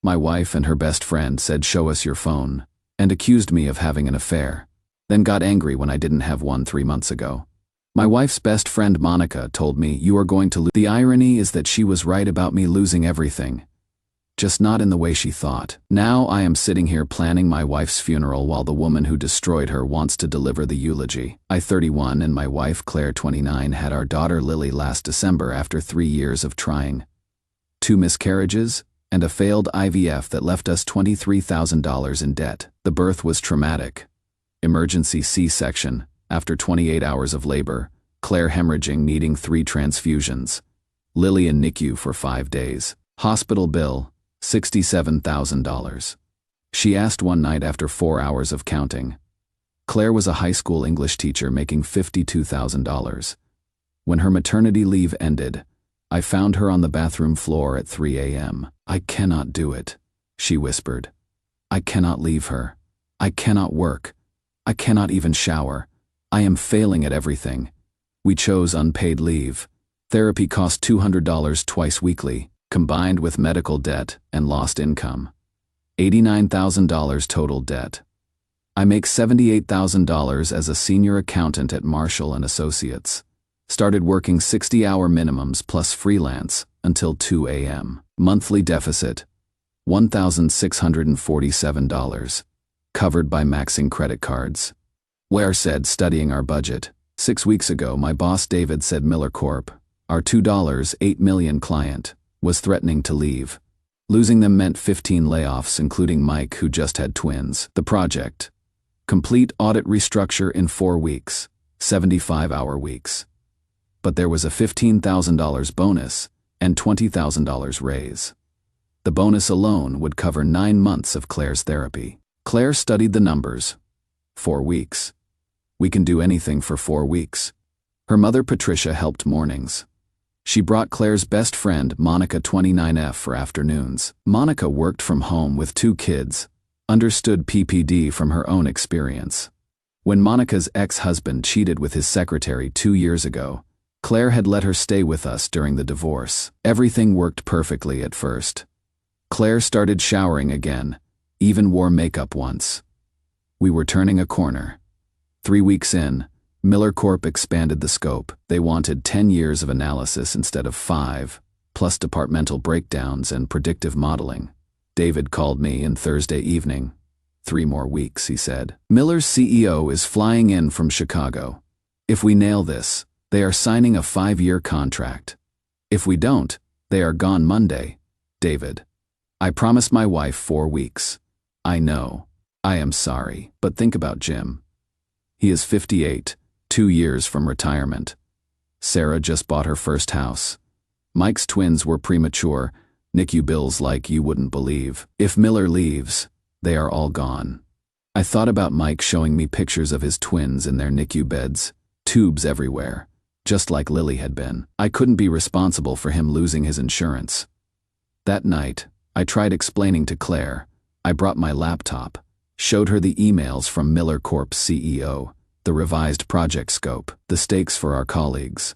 My wife and her best friend said, "Show us your phone," and accused me of having an affair, then got angry when I didn't have one 3 months ago. My wife's best friend Monica told me, "You are going to lose." The irony is that she was right about me losing everything, just not in the way she thought. Now I am sitting here planning my wife's funeral while the woman who destroyed her wants to deliver the eulogy. I, 31, and my wife, Claire, 29, had our daughter Lily last December after 3 years of trying. 2 miscarriages and a failed IVF that left us $23,000 in debt. The birth was traumatic. Emergency C-section, after 28 hours of labor, Claire hemorrhaging, needing 3 transfusions. Lily in NICU for 5 days. Hospital bill, $67,000. She asked one night after 4 hours of counting. Claire was a high school English teacher making $52,000. When her maternity leave ended, I found her on the bathroom floor at 3 a.m. "I cannot do it," she whispered. "I cannot leave her. I cannot work. I cannot even shower. I am failing at everything." We chose unpaid leave. Therapy cost $200 twice weekly, combined with medical debt and lost income. $89,000 total debt. I make $78,000 as a senior accountant at Marshall & Associates. Started working 60-hour minimums plus freelance until 2 a.m. Monthly deficit, $1,647. Covered by maxing credit cards. Ware said, studying our budget. 6 weeks ago, my boss David said Miller Corp., our $2.8 million client, was threatening to leave. Losing them meant 15 layoffs, including Mike, who just had twins. The project. Complete audit restructure in 4 weeks, 75-hour weeks. But there was a $15,000 bonus and $20,000 raise. The bonus alone would cover 9 months of Claire's therapy. Claire studied the numbers. 4 weeks. We can do anything for 4 weeks. Her mother Patricia helped mornings. She brought Claire's best friend Monica, 29F, for afternoons. Monica worked from home with 2 kids, understood PPD from her own experience. When Monica's ex-husband cheated with his secretary 2 years ago, Claire had let her stay with us during the divorce. Everything worked perfectly at first. Claire started showering again, even wore makeup once. We were turning a corner. 3 weeks in, Miller Corp expanded the scope. They wanted 10 years of analysis instead of 5, plus departmental breakdowns and predictive modeling. David called me on Thursday evening. 3 more weeks, he said. Miller's CEO is flying in from Chicago. If we nail this, they are signing a 5-year contract. If we don't, they are gone Monday. David. I promised my wife 4 weeks. I know. I am sorry, but think about Jim. He is 58, 2 years from retirement. Sarah just bought her first house. Mike's twins were premature, NICU bills like you wouldn't believe. If Miller leaves, they are all gone. I thought about Mike showing me pictures of his twins in their NICU beds, tubes everywhere, just like Lily had been. I couldn't be responsible for him losing his insurance. That night, I tried explaining to Claire. I brought my laptop, showed her the emails from Miller Corp's CEO, the revised project scope, the stakes for our colleagues.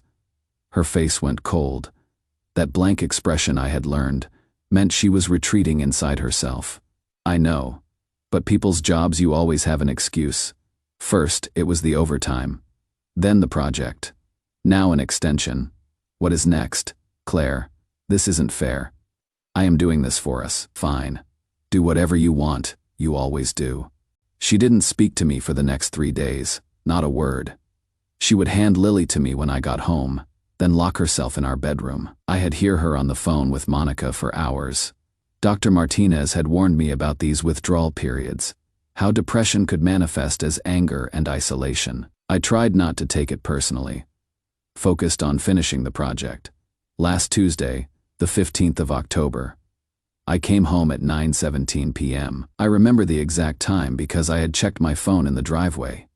Her face went cold. That blank expression I had learned meant she was retreating inside herself. I know, but people's jobs, you always have an excuse. First, it was the overtime. Then the project. Now an extension. What is next? Claire, this isn't fair. I am doing this for us. Fine. Do whatever you want, you always do. She didn't speak to me for the next 3 days, not a word. She would hand Lily to me when I got home, then lock herself in our bedroom. I had heard her on the phone with Monica for hours. Dr. Martinez had warned me about these withdrawal periods, how depression could manifest as anger and isolation. I tried not to take it personally. Focused on finishing the project. Last Tuesday, the 15th of October. I came home at 9:17 p.m. I remember the exact time because I had checked my phone in the driveway,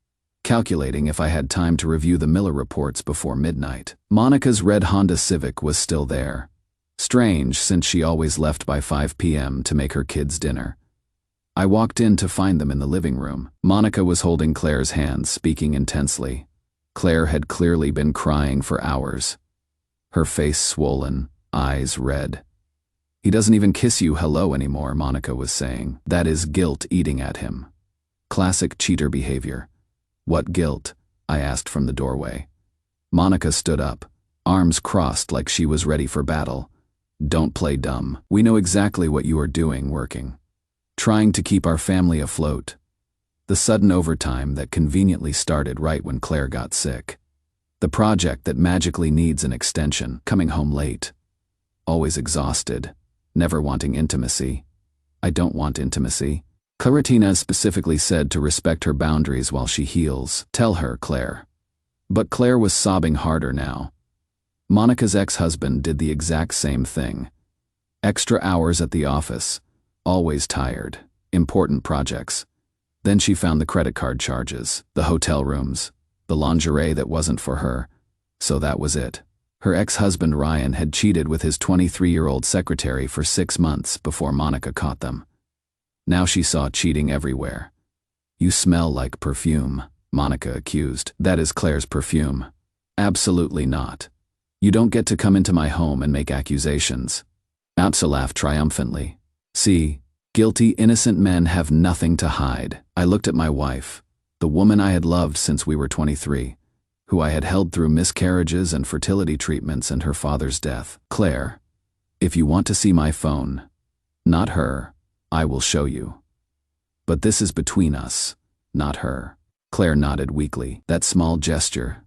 calculating if I had time to review the Miller reports before midnight. Monica's red Honda Civic was still there. Strange, since she always left by 5 p.m. to make her kids dinner. I walked in to find them in the living room. Monica was holding Claire's hand, speaking intensely. Claire had clearly been crying for hours. Her face swollen, eyes red. He doesn't even kiss you hello anymore, Monica was saying. That is guilt eating at him. Classic cheater behavior. What guilt? I asked from the doorway. Monica stood up, arms crossed like she was ready for battle. Don't play dumb. We know exactly what you are doing, working. Trying to keep our family afloat. The sudden overtime that conveniently started right when Claire got sick. The project that magically needs an extension, coming home late. Always exhausted, never wanting intimacy. I don't want intimacy. Claritina specifically said to respect her boundaries while she heals. Tell her, Claire. But Claire was sobbing harder now. Monica's ex-husband did the exact same thing. Extra hours at the office, always tired, important projects. Then she found the credit card charges, the hotel rooms, the lingerie that wasn't for her. So that was it. Her ex-husband Ryan had cheated with his 23-year-old secretary for 6 months before Monica caught them. Now she saw cheating everywhere. You smell like perfume, Monica accused. That is Claire's perfume. Absolutely not. You don't get to come into my home and make accusations. Outsa laughed triumphantly. See, guilty, innocent men have nothing to hide. I looked at my wife, the woman I had loved since we were 23, who I had held through miscarriages and fertility treatments and her father's death. Claire, if you want to see my phone, not her, I will show you. But this is between us, not her. Claire nodded weakly. That small gesture,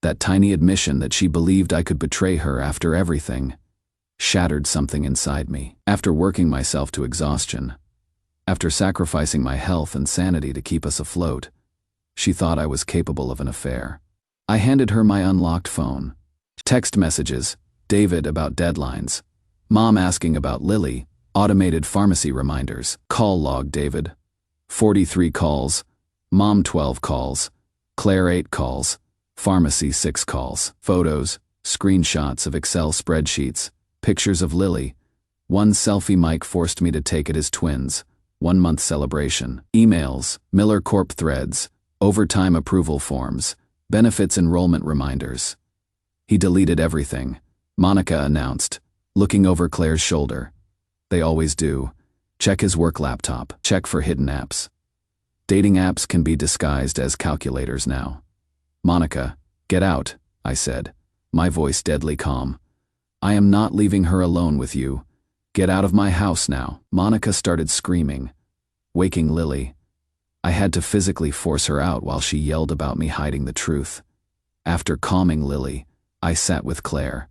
that tiny admission that she believed I could betray her after everything, shattered something inside me. After working myself to exhaustion, after sacrificing my health and sanity to keep us afloat, she thought I was capable of an affair. I handed her my unlocked phone. Text messages, David about deadlines, Mom asking about Lily, automated pharmacy reminders, call log David, 43 calls, Mom 12 calls, Claire 8 calls, pharmacy 6 calls, photos, screenshots of Excel spreadsheets, pictures of Lily, one selfie Mike forced me to take at his twins, 1-month celebration, emails, Miller Corp threads, overtime approval forms, benefits enrollment reminders. He deleted everything, Monica announced, looking over Claire's shoulder. They always do. Check his work laptop, check for hidden apps. Dating apps can be disguised as calculators now. Monica, get out, I said, my voice deadly calm. I am not leaving her alone with you. Get out of my house now. Monica started screaming, waking Lily. I had to physically force her out while she yelled about me hiding the truth. After calming Lily, I sat with Claire.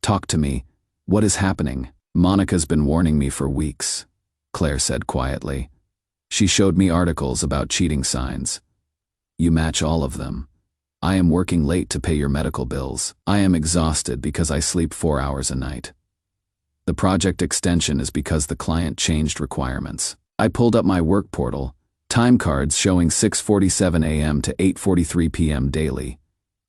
Talk to me. What is happening? Monica's been warning me for weeks, Claire said quietly. She showed me articles about cheating signs. You match all of them. I am working late to pay your medical bills. I am exhausted because I sleep 4 hours a night. The project extension is because the client changed requirements. I pulled up my work portal, time cards showing 6:47 a.m. to 8:43 p.m. daily.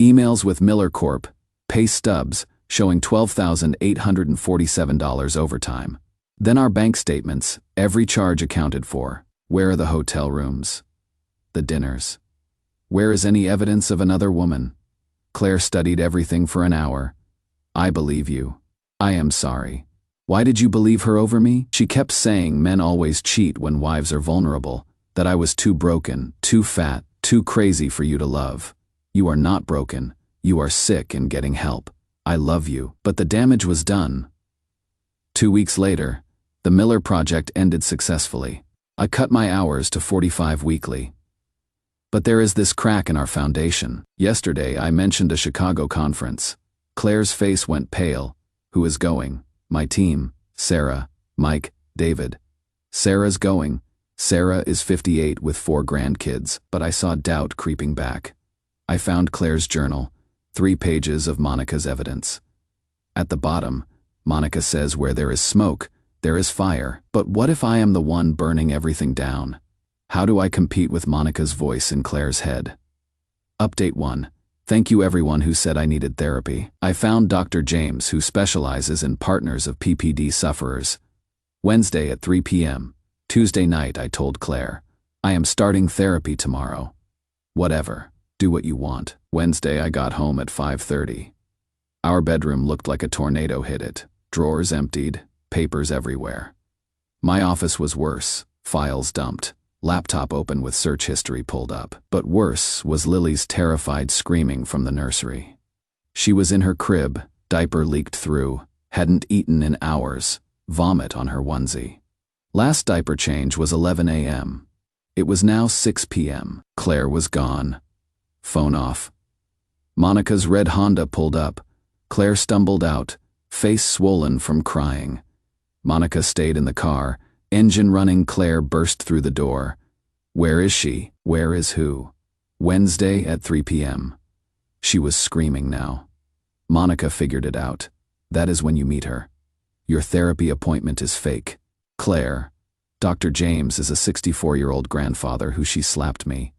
Emails with Miller Corp, pay stubs showing $12,847 overtime. Then our bank statements, every charge accounted for. Where are the hotel rooms? The dinners? Where is any evidence of another woman? Claire studied everything for an hour. I believe you. I am sorry. Why did you believe her over me? She kept saying men always cheat when wives are vulnerable, that I was too broken, too fat, too crazy for you to love. You are not broken. You are sick and getting help. I love you. But the damage was done. 2 weeks later, the Miller project ended successfully. I cut my hours to 45 weekly. But there is this crack in our foundation. Yesterday I mentioned a Chicago conference. Claire's face went pale. Who is going? My team, Sarah, Mike, David. Sarah's going. Sarah is 58 with 4 grandkids, but I saw doubt creeping back. I found Claire's journal, 3 pages of Monica's evidence. At the bottom, Monica says where there is smoke, there is fire. But what if I am the one burning everything down? How do I compete with Monica's voice in Claire's head? Update 1. Thank you everyone who said I needed therapy. I found Dr. James, who specializes in partners of PPD sufferers. Wednesday at 3 p.m. Tuesday night I told Claire, I am starting therapy tomorrow. Whatever. Do what you want. Wednesday I got home at 5:30. Our bedroom looked like a tornado hit it. Drawers emptied, papers everywhere. My office was worse, files dumped, laptop open with search history pulled up. But worse was Lily's terrified screaming from the nursery. She was in her crib, diaper leaked through, hadn't eaten in hours, vomit on her onesie. Last diaper change was 11 a.m. It was now 6 p.m. Claire was gone. Phone off. Monica's red Honda pulled up. Claire stumbled out, face swollen from crying. Monica stayed in the car, engine running. Claire burst through the door. Where is she? Where is who? Wednesday at 3 p.m. She was screaming now. Monica figured it out. That is when you meet her. Your therapy appointment is fake. Claire, Dr. James is a 64-year-old grandfather who she slapped me.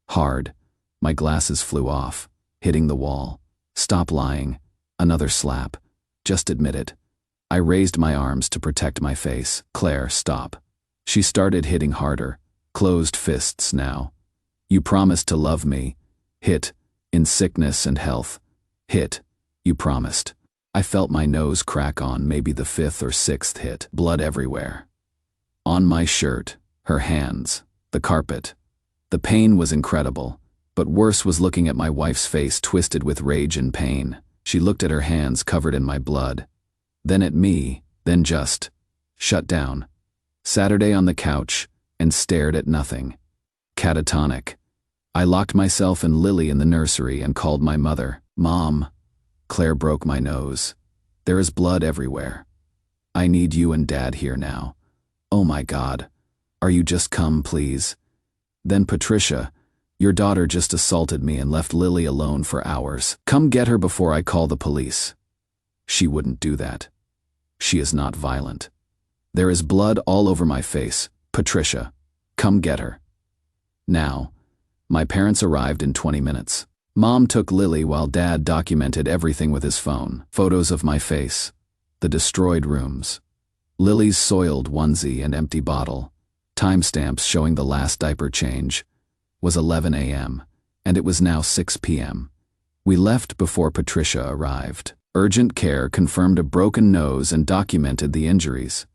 Hard. My glasses flew off, hitting the wall. Stop lying. Another slap. Just admit it. I raised my arms to protect my face. Claire, stop. She started hitting harder. Closed fists now. You promised to love me. Hit. In sickness and health. Hit. You promised. I felt my nose crack on maybe the 5th or 6th hit. Blood everywhere. On my shirt, her hands, the carpet. The pain was incredible, but worse was looking at my wife's face twisted with rage and pain. She looked at her hands covered in my blood. Then at me, then just shut down. Saturday on the couch and stared at nothing. Catatonic. I locked myself and Lily in the nursery and called my mother. Mom. Claire broke my nose. There is blood everywhere. I need you and Dad here now. Oh my God. Are you just come, please? Then Patricia, your daughter just assaulted me and left Lily alone for hours. Come get her before I call the police. She wouldn't do that. She is not violent. There is blood all over my face. Patricia, come get her. Now. My parents arrived in 20 minutes. Mom took Lily while Dad documented everything with his phone. Photos of my face. The destroyed rooms. Lily's soiled onesie and empty bottle. Timestamps showing the last diaper change. Was 11 a.m. and it was now 6 p.m. We left before Patricia arrived. Urgent care confirmed a broken nose and documented the injuries.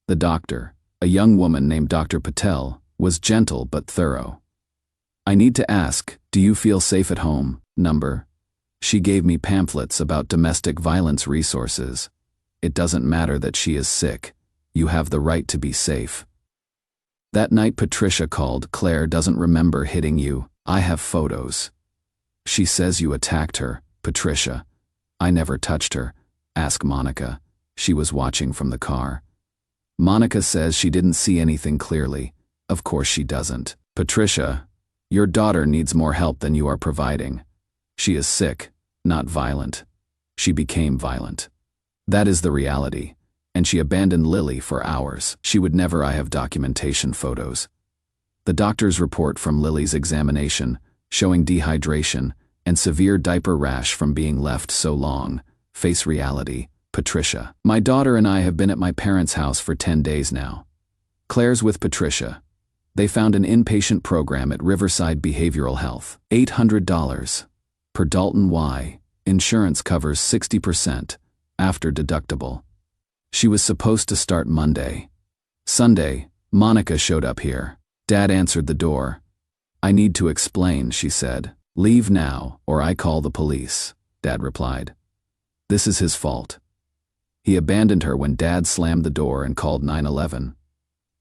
The doctor, a young woman named Dr. Patel, was gentle but thorough. I need to ask, do you feel safe at home? Number. She gave me pamphlets about domestic violence resources. It doesn't matter that she is sick. You have the right to be safe. That night Patricia called. Claire doesn't remember hitting you. I have photos. She says you attacked her. Patricia. I never touched her. Ask Monica. She was watching from the car. Monica says she didn't see anything clearly. Of course she doesn't. Patricia. Your daughter needs more help than you are providing. She is sick, not violent. She became violent. That is the reality. And she abandoned Lily for hours. She would never. I have documentation photos. The doctor's report from Lily's examination, showing dehydration and severe diaper rash from being left so long. Face reality. Patricia. My daughter and I have been at my parents' house for 10 days now. Claire's with Patricia. They found an inpatient program at Riverside Behavioral Health. $800 per Dalton Y. Insurance covers 60% after deductible. She was supposed to start Monday. Sunday, Monica showed up here. Dad answered the door. I need to explain, she said. Leave now, or I call the police, Dad replied. This is his fault. He abandoned her when Dad slammed the door and called 911.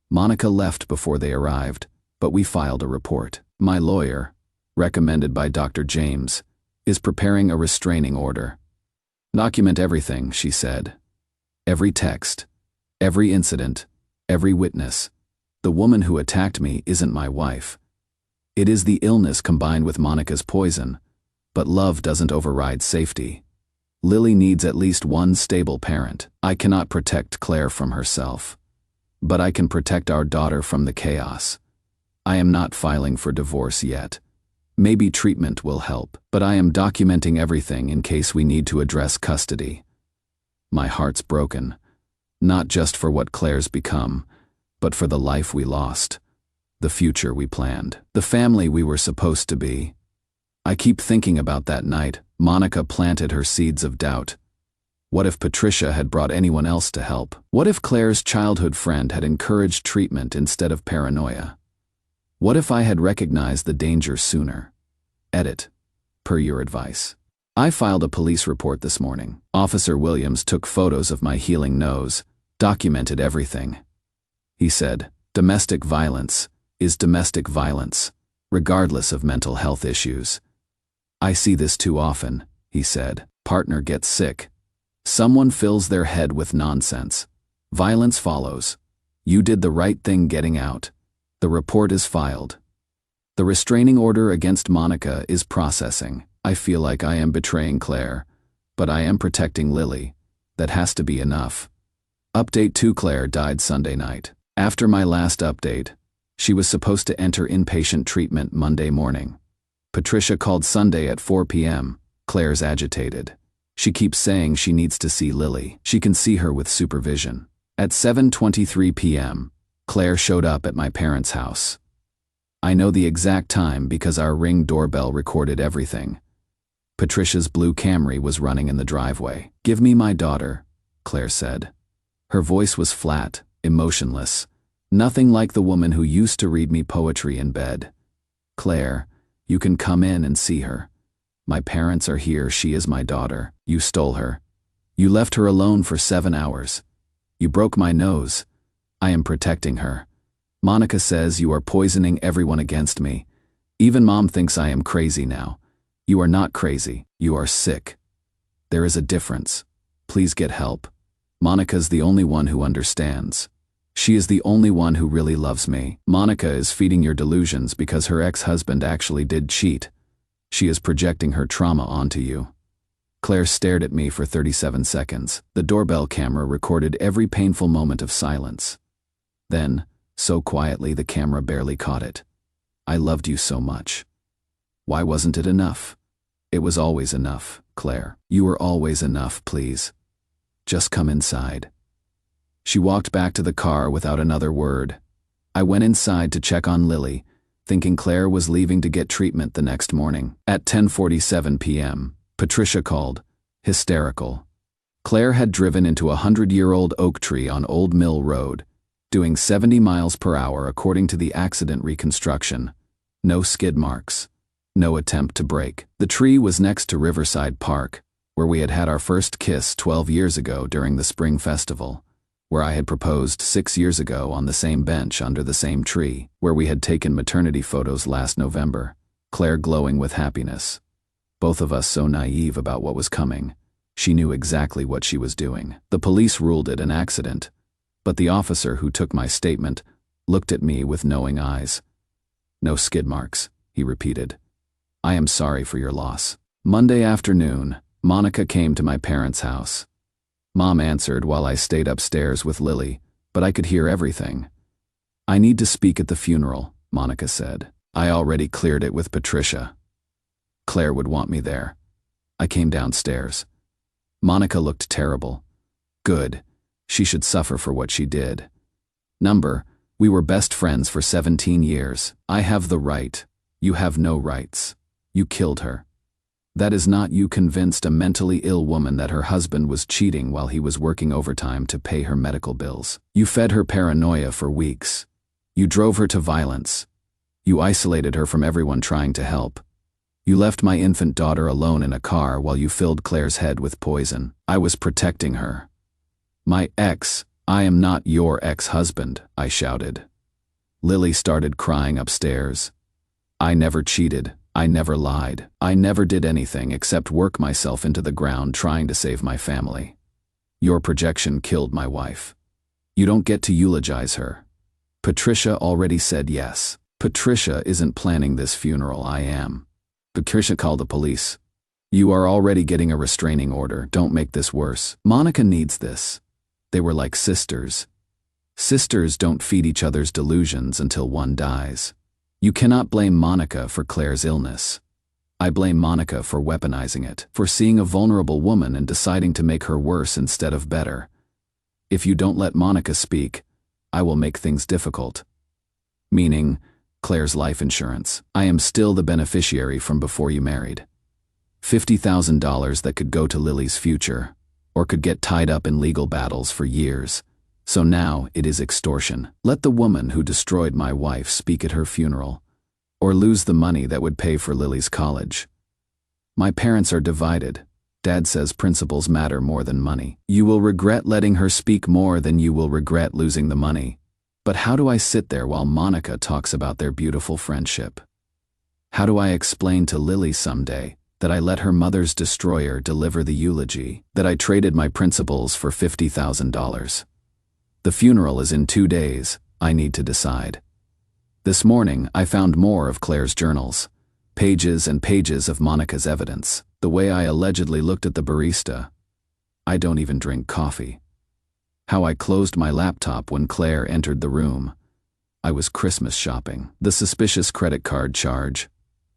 Monica left before they arrived, but we filed a report. My lawyer, recommended by Dr. James, is preparing a restraining order. Document everything, she said. Every text, every incident, every witness. The woman who attacked me isn't my wife. It is the illness combined with Monica's poison, but love doesn't override safety. Lily needs at least one stable parent. I cannot protect Claire from herself, but I can protect our daughter from the chaos. I am not filing for divorce yet. Maybe treatment will help, but I am documenting everything in case we need to address custody. My heart's broken, not just for what Claire's become, but for the life we lost, the future we planned, the family we were supposed to be. I keep thinking about that night. Monica planted her seeds of doubt. What if Patricia had brought anyone else to help? What if Claire's childhood friend had encouraged treatment instead of paranoia? What if I had recognized the danger sooner? Edit. Per your advice. I filed a police report this morning. Officer Williams took photos of my healing nose, documented everything. He said, "Domestic violence is domestic violence, regardless of mental health issues. I see this too often," he said. Partner gets sick. Someone fills their head with nonsense. Violence follows. You did the right thing getting out. The report is filed. The restraining order against Monica is processing. I feel like I am betraying Claire, but I am protecting Lily. That has to be enough. Update 2: Claire died Sunday night. After my last update, she was supposed to enter inpatient treatment Monday morning. Patricia called Sunday at 4 p.m. Claire's agitated. She keeps saying she needs to see Lily. She can see her with supervision. At 7:23 p.m., Claire showed up at my parents' house. I know the exact time because our Ring doorbell recorded everything. Patricia's blue Camry was running in the driveway. "Give me my daughter," Claire said. Her voice was flat, emotionless, nothing like the woman who used to read me poetry in bed. "Claire, you can come in and see her. My parents are here. She is my daughter. You stole her. You left her alone for 7 hours. You broke my nose. I am protecting her. Monica says you are poisoning everyone against me. Even Mom thinks I am crazy now. You are not crazy. You are sick. There is a difference. Please get help. Monica's the only one who understands. She is the only one who really loves me. Monica is feeding your delusions because her ex-husband actually did cheat. She is projecting her trauma onto you." Claire stared at me for 37 seconds. The doorbell camera recorded every painful moment of silence. Then, so quietly the camera barely caught it. "I loved you so much. Why wasn't it enough?" "It was always enough, Claire. You were always enough, please. Just come inside." She walked back to the car without another word. I went inside to check on Lily, thinking Claire was leaving to get treatment the next morning. At 10:47 p.m., Patricia called, hysterical. Claire had driven into a 100-year-old oak tree on Old Mill Road, doing 70 miles per hour according to the accident reconstruction. No skid marks. No attempt to brake. The tree was next to Riverside Park, where we had had our first kiss 12 years ago during the Spring Festival, where I had proposed 6 years ago on the same bench under the same tree, where we had taken maternity photos last November, Claire glowing with happiness. Both of us so naive about what was coming. She knew exactly what she was doing. The police ruled it an accident, but the officer who took my statement looked at me with knowing eyes. "No skid marks," he repeated. "I am sorry for your loss." Monday afternoon, Monica came to my parents' house. Mom answered while I stayed upstairs with Lily, but I could hear everything. "I need to speak at the funeral," Monica said. "I already cleared it with Patricia. Claire would want me there." I came downstairs. Monica looked terrible. Good. She should suffer for what she did. We were best friends for 17 years. I have the right. You have no rights. You killed her. That is not you convinced a mentally ill woman that her husband was cheating while he was working overtime to pay her medical bills. You fed her paranoia for weeks. You drove her to violence. You isolated her from everyone trying to help. You left my infant daughter alone in a car while you filled Claire's head with poison. I was protecting her. "My ex, I am not your ex-husband," I shouted. Lily started crying upstairs. "I never cheated. I never lied. I never did anything except work myself into the ground trying to save my family. Your projection killed my wife. You don't get to eulogize her. Patricia already said yes. Patricia isn't planning this funeral, I am." Patricia called the police. "You are already getting a restraining order. Don't make this worse. Monica needs this." They were like sisters. Sisters don't feed each other's delusions until one dies. You cannot blame Monica for Claire's illness. I blame Monica for weaponizing it, for seeing a vulnerable woman and deciding to make her worse instead of better. If you don't let Monica speak, I will make things difficult. Meaning, Claire's life insurance. I am still the beneficiary from before you married. $50,000 that could go to Lily's future, or could get tied up in legal battles for years. So now it is extortion. Let the woman who destroyed my wife speak at her funeral, or lose the money that would pay for Lily's college. My parents are divided. Dad says principles matter more than money. You will regret letting her speak more than you will regret losing the money. But how do I sit there while Monica talks about their beautiful friendship? How do I explain to Lily someday that I let her mother's destroyer deliver the eulogy, that I traded my principles for $50,000? The funeral is in 2 days. I need to decide. This morning, I found more of Claire's journals. Pages and pages of Monica's evidence. The way I allegedly looked at the barista. I don't even drink coffee. How I closed my laptop when Claire entered the room. I was Christmas shopping. The suspicious credit card charge.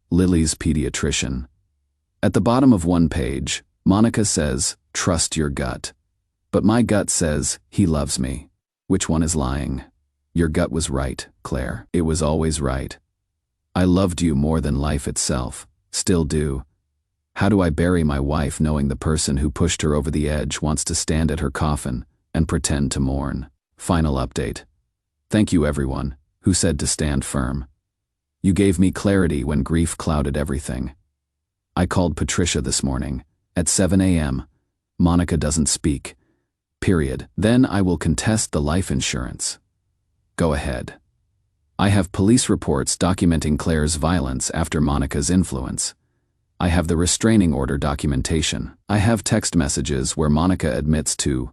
Lily's pediatrician. At the bottom of one page, Monica says, "Trust your gut." But my gut says, "He loves me." Which one is lying? Your gut was right, Claire. It was always right. I loved you more than life itself. Still do. How do I bury my wife knowing the person who pushed her over the edge wants to stand at her coffin and pretend to mourn? Final update. Thank you everyone who said to stand firm. You gave me clarity when grief clouded everything. I called Patricia this morning at 7 a.m. Monica doesn't speak. Period. Then I will contest the life insurance. Go ahead. I have police reports documenting Claire's violence after Monica's influence. I have the restraining order documentation. I have text messages where Monica admits to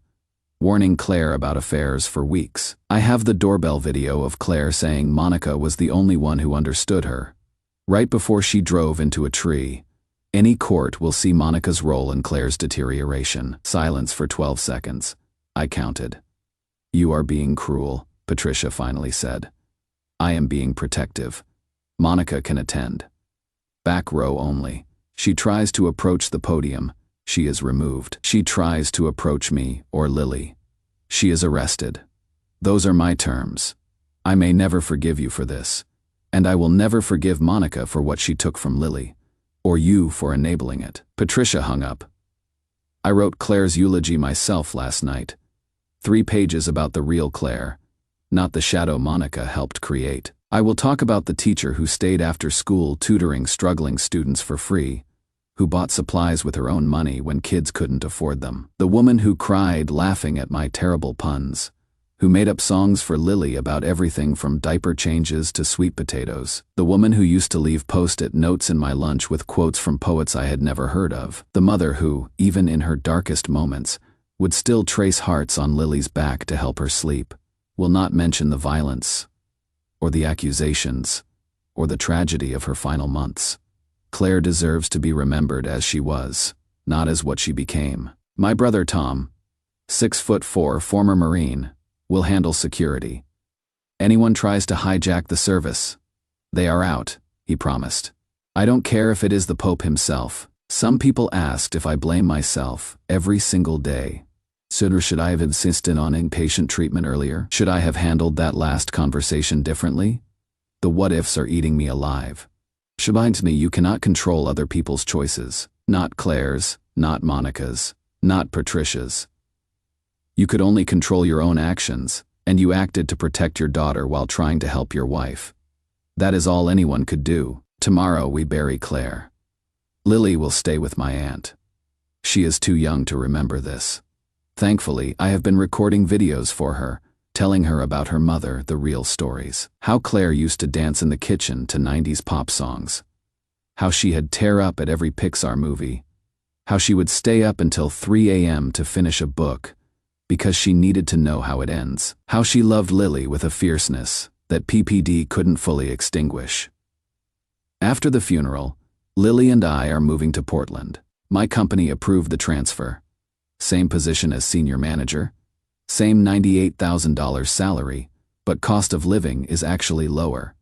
warning Claire about affairs for weeks. I have the doorbell video of Claire saying Monica was the only one who understood her, right before she drove into a tree. Any court will see Monica's role in Claire's deterioration. Silence for 12 seconds. I counted. You are being cruel, Patricia finally said. I am being protective. Monica can attend. Back row only. She tries to approach the podium. She is removed. She tries to approach me or Lily. She is arrested. Those are my terms. I may never forgive you for this. And I will never forgive Monica for what she took from Lily. Or you for enabling it. Patricia hung up. I wrote Claire's eulogy myself last night. 3 pages about the real Claire, not the shadow Monica helped create. I will talk about the teacher who stayed after school tutoring struggling students for free, who bought supplies with her own money when kids couldn't afford them. The woman who cried laughing at my terrible puns, who made up songs for Lily about everything from diaper changes to sweet potatoes. The woman who used to leave post-it notes in my lunch with quotes from poets I had never heard of. The mother who, even in her darkest moments, would still trace hearts on Lily's back to help her sleep. Will not mention the violence, or the accusations, or the tragedy of her final months. Claire deserves to be remembered as she was, not as what she became. My brother Tom, 6'4", former Marine, will handle security. Anyone tries to hijack the service, they are out, he promised. I don't care if it is the Pope himself. Some people asked if I blame myself every single day. Should I have insisted on inpatient treatment earlier? Should I have handled that last conversation differently? The what-ifs are eating me alive. Reminds me you cannot control other people's choices. Not Claire's, not Monica's, not Patricia's. You could only control your own actions, and you acted to protect your daughter while trying to help your wife. That is all anyone could do. Tomorrow we bury Claire. Lily will stay with my aunt. She is too young to remember this. Thankfully, I have been recording videos for her, telling her about her mother, the real stories. How Claire used to dance in the kitchen to 90s pop songs. How she had tear up at every Pixar movie. How she would stay up until 3 a.m. to finish a book, because she needed to know how it ends. How she loved Lily with a fierceness that PPD couldn't fully extinguish. After the funeral, Lily and I are moving to Portland. My company approved the transfer. Same position as senior manager, same $98,000 salary, but cost of living is actually lower.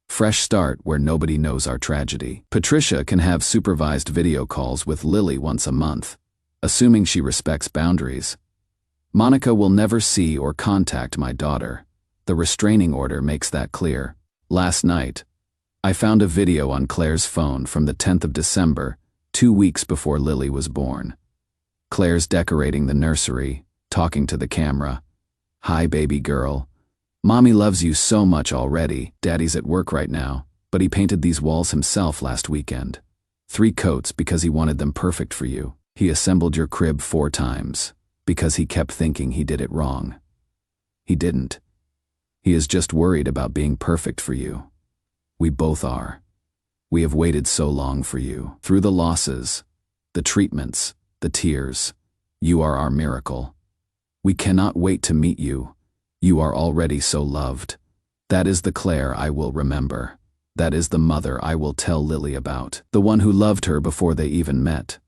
Fresh start where nobody knows our tragedy. Patricia can have supervised video calls with Lily once a month, assuming she respects boundaries. Monica will never see or contact my daughter. The restraining order makes that clear. Last night, I found a video on Claire's phone from the 10th of December, 2 weeks before Lily was born. Claire's decorating the nursery, talking to the camera. Hi, baby girl. Mommy loves you so much already. Daddy's at work right now, but he painted these walls himself last weekend. 3 coats because he wanted them perfect for you. He assembled your crib 4 times because he kept thinking he did it wrong. He didn't. He is just worried about being perfect for you. We both are. We have waited so long for you. Through the losses, the treatments, the tears, you are our miracle. We cannot wait to meet you. You are already so loved. That is the Claire I will remember. That is the mother I will tell Lily about. The one who loved her before they even met.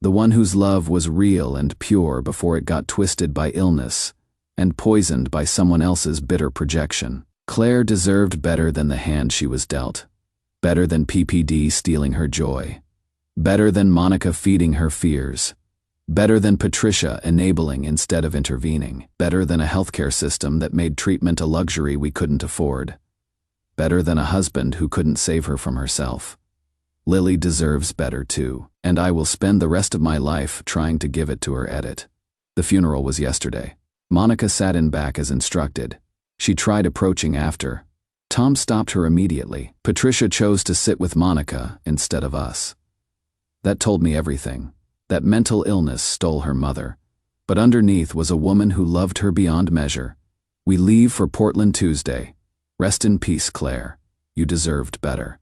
The one whose love was real and pure before it got twisted by illness and poisoned by someone else's bitter projection. Claire deserved better than the hand she was dealt. Better than PPD stealing her joy. Better than Monica feeding her fears. Better than Patricia enabling instead of intervening. Better than a healthcare system that made treatment a luxury we couldn't afford. Better than a husband who couldn't save her from herself. Lily deserves better too, and I will spend the rest of my life trying to give it to her. Edit. The funeral was yesterday. Monica sat in back as instructed. She tried approaching after. Tom stopped her immediately. Patricia chose to sit with Monica instead of us. That told me everything. That mental illness stole her mother. But underneath was a woman who loved her beyond measure. We leave for Portland Tuesday. Rest in peace, Claire. You deserved better.